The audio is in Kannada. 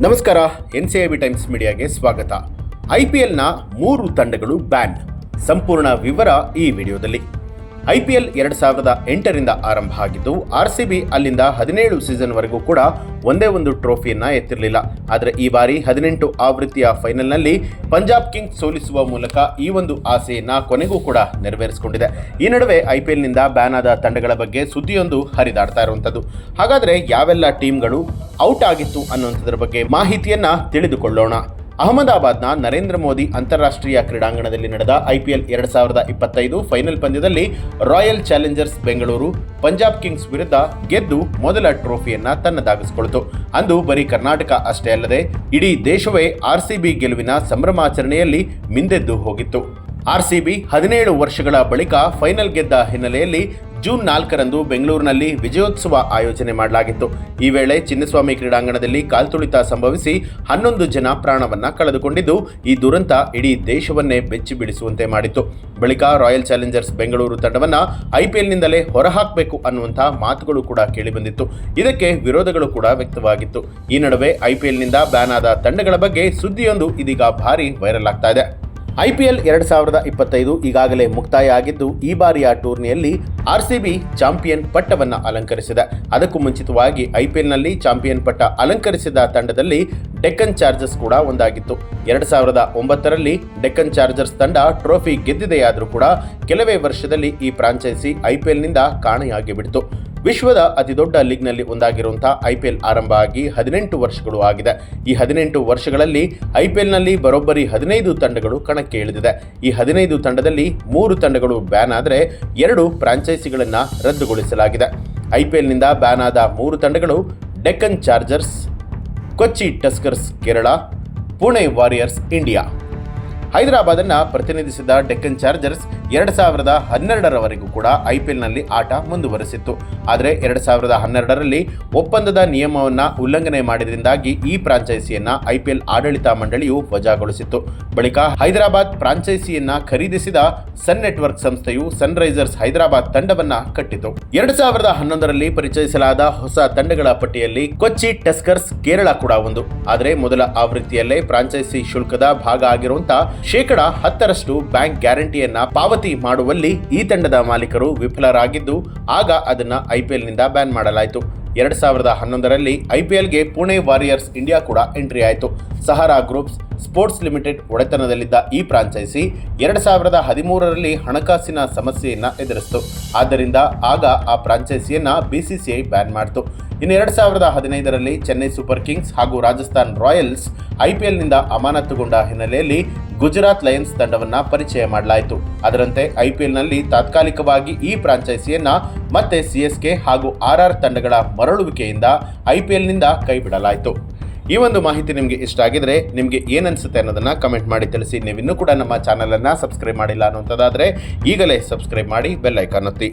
ನಮಸ್ಕಾರ, NCIB ಟೈಮ್ಸ್ ಮೀಡಿಯಾಗೆ ಸ್ವಾಗತ. IPLನ 3 ತಂಡಗಳು ಬ್ಯಾನ್. ಸಂಪೂರ್ಣ ವಿವರ ಈ ವಿಡಿಯೋದಲ್ಲಿ. IPL 2008ರಿಂದ ಆರಂಭ ಆಗಿದ್ದು RCB ಅಲ್ಲಿಂದ 17 ಸೀಸನ್ವರೆಗೂ ಕೂಡ ಒಂದೇ ಒಂದು ಟ್ರೋಫಿಯನ್ನ ಎತ್ತಿರಲಿಲ್ಲ. ಆದರೆ ಈ ಬಾರಿ 18 ಆವೃತ್ತಿಯ ಫೈನಲ್ನಲ್ಲಿ ಪಂಜಾಬ್ ಕಿಂಗ್ಸ್ ಸೋಲಿಸುವ ಮೂಲಕ ಈ ಒಂದು ಆಸೆಯನ್ನ ಕೊನೆಗೂ ಕೂಡ ನೆರವೇರಿಸಿಕೊಂಡಿದೆ. ಈ ನಡುವೆ IPLನಿಂದ ಬ್ಯಾನ್ ಆದ ತಂಡಗಳ ಬಗ್ಗೆ ಸುದ್ದಿಯೊಂದು ಹರಿದಾಡ್ತಾ ಇರುವಂಥದ್ದು. ಹಾಗಾದರೆ ಯಾವೆಲ್ಲ ಟೀಮ್ಗಳು ಔಟ್ ಆಗಿತ್ತು ಅನ್ನುವಂಥದ್ರ ಬಗ್ಗೆ ಮಾಹಿತಿಯನ್ನ ತಿಳಿದುಕೊಳ್ಳೋಣ. ಅಹಮದಾಬಾದ್ನ ನರೇಂದ್ರ ಮೋದಿ ಅಂತಾರಾಷ್ಟ್ರೀಯ ಕ್ರೀಡಾಂಗಣದಲ್ಲಿ ನಡೆದ IPL 2025 ಫೈನಲ್ ಪಂದ್ಯದಲ್ಲಿ royal Challengers Bengaluru Punjab Kings ವಿರುದ್ಧ ಗೆದ್ದು ಮೊದಲ ಟ್ರೋಫಿಯನ್ನ ತನ್ನದಾಗಿಸಿಕೊಂಡಿತು. ಅಂದು ಬರೀ ಕರ್ನಾಟಕ ಅಷ್ಟೇ ಅಲ್ಲದೆ ಇಡೀ ದೇಶವೇ RCB ಗೆಲುವಿನ ಸಂಭ್ರಮಾಚರಣೆಯಲ್ಲಿ ಮಿಂದೆದ್ದು ಹೋಗಿತ್ತು. RCB 17 ವರ್ಷಗಳ ಬಳಿಕ ಫೈನಲ್ ಗೆದ್ದ ಹಿನ್ನೆಲೆಯಲ್ಲಿ ಜೂನ್ 4ರಂದು ಬೆಂಗಳೂರಿನಲ್ಲಿ ವಿಜಯೋತ್ಸವ ಆಯೋಜನೆ ಮಾಡಲಾಗಿತ್ತು. ಈ ವೇಳೆ ಚಿನ್ನಸ್ವಾಮಿ ಕ್ರೀಡಾಂಗಣದಲ್ಲಿ ಕಾಲ್ತುಳಿತ ಸಂಭವಿಸಿ 11 ಜನ ಪ್ರಾಣವನ್ನ ಕಳೆದುಕೊಂಡಿದ್ದು, ಈ ದುರಂತ ಇಡೀ ದೇಶವನ್ನೇ ಬೆಚ್ಚಿ ಬೀಳಿಸುವಂತೆ ಮಾಡಿತ್ತು. ಬಳಿಕ ರಾಯಲ್ ಚಾಲೆಂಜರ್ಸ್ ಬೆಂಗಳೂರು ತಂಡವನ್ನ IPLನಿಂದಲೇ ಹೊರಹಾಕಬೇಕು ಅನ್ನುವಂಥ ಮಾತುಗಳು ಕೂಡ ಕೇಳಿಬಂದಿತ್ತು. ಇದಕ್ಕೆ ವಿರೋಧಗಳು ಕೂಡ ವ್ಯಕ್ತವಾಗಿತ್ತು. ಈ ನಡುವೆ IPLನಿಂದ ಬ್ಯಾನ್ ಆದ ತಂಡಗಳ ಬಗ್ಗೆ ಸುದ್ದಿಯೊಂದು ಇದೀಗ ಭಾರಿ ವೈರಲ್ ಆಗ್ತಾ ಇದೆ. IPL 2025 ಈಗಾಗಲೇ ಮುಕ್ತಾಯ ಆಗಿದ್ದು, ಈ ಬಾರಿಯ ಟೂರ್ನಿಯಲ್ಲಿ RCB ಚಾಂಪಿಯನ್ ಪಟ್ಟವನ್ನು ಅಲಂಕರಿಸಿದೆ. ಅದಕ್ಕೂ ಮುಂಚಿತವಾಗಿ IPLನಲ್ಲಿ ಚಾಂಪಿಯನ್ ಪಟ್ಟ ಅಲಂಕರಿಸಿದ ತಂಡದಲ್ಲಿ ಡೆಕ್ಕನ್ ಚಾರ್ಜರ್ಸ್ ಕೂಡ ಒಂದಾಗಿತ್ತು. 2009ರಲ್ಲಿ ಡೆಕ್ಕನ್ ಚಾರ್ಜರ್ಸ್ ತಂಡ ಟ್ರೋಫಿ ಗೆದ್ದಿದೆಯಾದರೂ ಕೂಡ ಕೆಲವೇ ವರ್ಷದಲ್ಲಿ ಈ ಫ್ರಾಂಚೈಸಿ IPLನಿಂದ ಕಾಣೆಯಾಗಿ ಬಿಡಿತು. ವಿಶ್ವದ ಅತಿದೊಡ್ಡ ಲೀಗ್ನಲ್ಲಿ ಒಂದಾಗಿರುವಂತಹ IPL ಆರಂಭ ಆಗಿ 18 ವರ್ಷಗಳು ಆಗಿದೆ. ಈ 18 ವರ್ಷಗಳಲ್ಲಿ IPLನಲ್ಲಿ ಬರೋಬ್ಬರಿ 15 ತಂಡಗಳು ಕಣಕ್ಕೆ ಇಳಿದಿದೆ. ಈ 15 ತಂಡದಲ್ಲಿ 3 ತಂಡಗಳು ಬ್ಯಾನ್ ಆದರೆ 2 ಫ್ರಾಂಚೈಸಿಗಳನ್ನು ರದ್ದುಗೊಳಿಸಲಾಗಿದೆ. IPLನಿಂದ ಬ್ಯಾನ್ ಆದ 3 ತಂಡಗಳು Deccan Chargers, Kochi Tuskers Kerala, Pune Warriors India. ಹೈದರಾಬಾದನ್ನು ಪ್ರತಿನಿಧಿಸಿದ ಡೆಕ್ಕನ್ ಚಾರ್ಜರ್ಸ್ 2012ರವರೆಗೂ ಕೂಡ IPLನಲ್ಲಿ ಆಟ ಮುಂದುವರೆಸಿತ್ತು. ಆದರೆ 2012ರಲ್ಲಿ ಒಪ್ಪಂದದ ನಿಯಮವನ್ನು ಉಲ್ಲಂಘನೆ ಮಾಡಿದ್ರಿಂದಾಗಿ ಈ ಫ್ರಾಂಚೈಸಿಯನ್ನ IPL ಆಡಳಿತ ಮಂಡಳಿಯು ವಜಾಗೊಳಿಸಿತ್ತು. ಬಳಿಕ ಹೈದರಾಬಾದ್ ಫ್ರಾಂಚೈಸಿಯನ್ನ ಖರೀದಿಸಿದ ಸನ್ ನೆಟ್ವರ್ಕ್ ಸಂಸ್ಥೆಯು ಸನ್ರೈಸರ್ಸ್ ಹೈದರಾಬಾದ್ ತಂಡವನ್ನ ಕಟ್ಟಿತು. 2011ರಲ್ಲಿ ಪರಿಚಯಿಸಲಾದ ಹೊಸ ತಂಡಗಳ ಪಟ್ಟಿಯಲ್ಲಿ ಕೊಚ್ಚಿ ಟಸ್ಕರ್ಸ್ ಕೇರಳ ಕೂಡ ಒಂದು. ಆದರೆ ಮೊದಲ ಆವೃತ್ತಿಯಲ್ಲೇ ಫ್ರಾಂಚೈಸಿ ಶುಲ್ಕದ ಭಾಗ ಆಗಿರುವಂತಹ 10% ಬ್ಯಾಂಕ್ ಗ್ಯಾರಂಟಿಯನ್ನ ಪಾವತಿ ಮಾಡುವಲ್ಲಿ ಈ ತಂಡದ ಮಾಲೀಕರು ವಿಫಲರಾಗಿದ್ದು, ಆಗ ಅದನ್ನ IPLನಿಂದ ಬ್ಯಾನ್ ಮಾಡಲಾಯಿತು. 2011ರಲ್ಲಿ IPLಗೆ ಪುಣೆ ವಾರಿಯರ್ಸ್ ಇಂಡಿಯಾ ಕೂಡ ಎಂಟ್ರಿ ಆಯಿತು. ಸಹಾರಾ ಗ್ರೂಪ್ಸ್ ಸ್ಪೋರ್ಟ್ಸ್ ಲಿಮಿಟೆಡ್ ಒಡೆತನದಲ್ಲಿದ್ದ ಈ ಫ್ರಾಂಚೈಸಿ 2013ರಲ್ಲಿ ಹಣಕಾಸಿನ ಸಮಸ್ಯೆಯನ್ನ ಎದುರಿಸಿತು. ಆದ್ದರಿಂದ ಆಗ ಆ ಫ್ರಾಂಚೈಸಿಯನ್ನ BCCI ಬ್ಯಾನ್ ಮಾಡಿತು. ಇನ್ನು 2015ರಲ್ಲಿ ಚೆನ್ನೈ ಸೂಪರ್ ಕಿಂಗ್ಸ್ ಹಾಗೂ ರಾಜಸ್ಥಾನ್ ರಾಯಲ್ಸ್ IPLನಿಂದ ಅಮಾನತುಗೊಂಡ ಹಿನ್ನೆಲೆಯಲ್ಲಿ ಗುಜರಾತ್ ಲಯನ್ಸ್ ತಂಡವನ್ನ ಪರಿಚಯ ಮಾಡಲಾಯಿತು. ಅದರಂತೆ IPLನಲ್ಲಿ ತಾತ್ಕಾಲಿಕವಾಗಿ ಈ ಫ್ರಾಂಚೈಸಿಯನ್ನ ಮತ್ತೆ CSK ಹಾಗೂ RR ತಂಡಗಳ ಮರಳುವಿಕೆಯಿಂದ IPLನಿಂದ ಕೈಬಿಡಲಾಯಿತು. ಈ ಒಂದು ಮಾಹಿತಿ ನಿಮಗೆ ಇಷ್ಟ ಆಗಿದ್ರೆ ನಿಮಗೆ ಏನನ್ಸುತ್ತೆ ಅನ್ನೋದನ್ನ ಕಮೆಂಟ್ ಮಾಡಿ ತಿಳಿಸಿ. ನೀವಿನ್ನೂ ಕೂಡ ನಮ್ಮ ಚಾನಲನ್ನು ಸಬ್ಸ್ಕ್ರೈಬ್ ಮಾಡಿಲ್ಲ ಅನ್ನೋಂಥದ್ದಾದರೆ ಈಗಲೇ ಸಬ್ಸ್ಕ್ರೈಬ್ ಮಾಡಿ, ಬೆಲ್ ಐಕಾನ್ ಒತ್ತಿ.